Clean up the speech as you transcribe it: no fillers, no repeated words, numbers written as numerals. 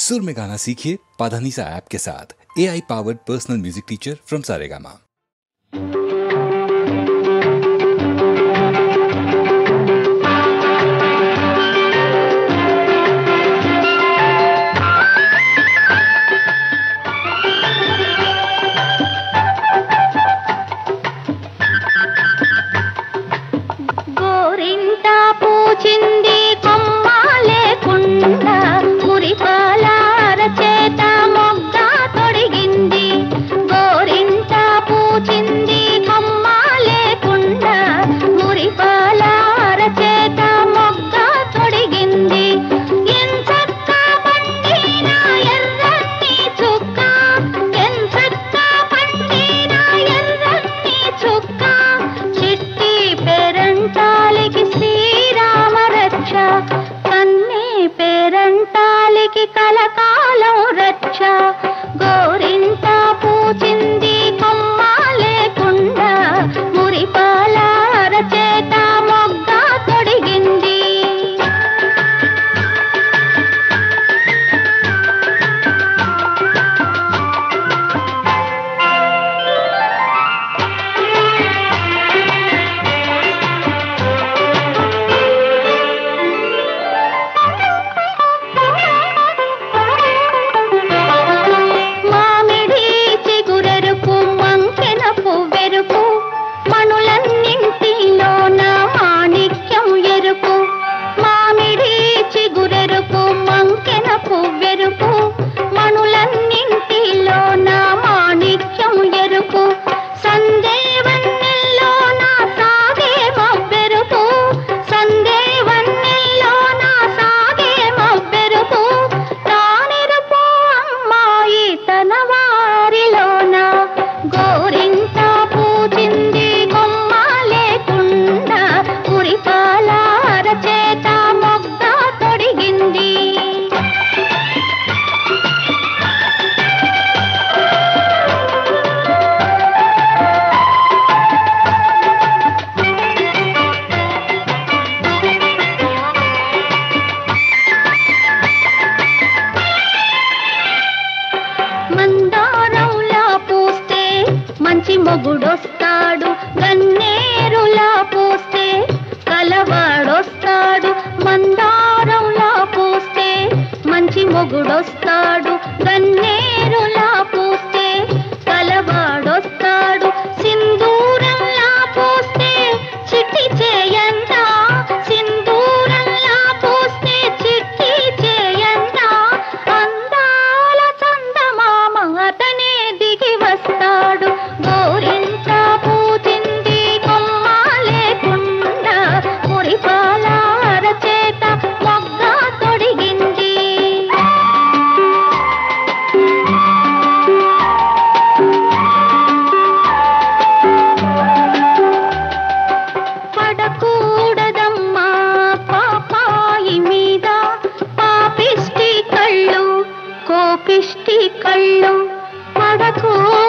सुर में गाना सीखिए पाधानीसा ऐप के साथ। AI powered personal music teacher from Saregama. గోరింట పూచింది కొమ్మాలే కుండ మురిపాల అరచేత మొగ్గ తొడిగింది. గోరింట పూచింది కొమ్మాలే కుండ మురిపాల అరచేత మొగ్గ తొడిగింది. ఎంచక్క పండిన ఎర్రని చుక్క, ఎంచక్క పండిన ఎర్రని చుక్క, చిట్టి పేరంటాలికి శ్రీరామ రక్ష, కన్నే పేరంటాలికి కలకాలం రక్ష. గోరింట పూచింది కొమ్మాలే కుండ మురిపాల అరచేత మొగ్గ తొడిగింది. మామిడి చిగురెరుపు మంకెన పువ్వెరుపు, మణులన్నింటిలోన మాణిక్యం ఎరుపు. మామిడి చిగురెరుపు మంకెన పువ్వెరుపు, మణులన్నింటిలోన మాణిక్యం ఎరుపు. సందేవన్నెల్లోన సాగే మబ్బెరుపు, సందేవన్నెల్లోన సాగే మబ్బెరుపు. తానెరుపు అమ్మాయి తన వారిలోన. గోరింట పూచింది కొమ్మాలే కుండ మురిపాల అరచేత మొగ్గ తొడిగింది. మందారంలా పూస్తే మంచి మొగుడొస్తాడు, గన్నేరులా పూస్తే కలవాడొస్తాడు. మందారంలా పూస్తే మంచి మొగుడొస్తాడు, గన్నేరులా పూస్తే కలవాడొస్తాడు. సింధూరంలా పూస్తే చిట్టి చేయంత, సింధూరంలా పూస్తే చిట్టి చేయంత. అందాల చందమామ అతనే దిగి వస్తాడు. గోరింట పూచింది కొమ్మాలే కుండ మురిపాల అరచేత మొగ్గ తొడిగింది. పడకూడదమ్మా పాపాయి మీద పాపిష్టి కళ్ళు, కోపిష్టి కళ్ళు. పడకూడదమ్మా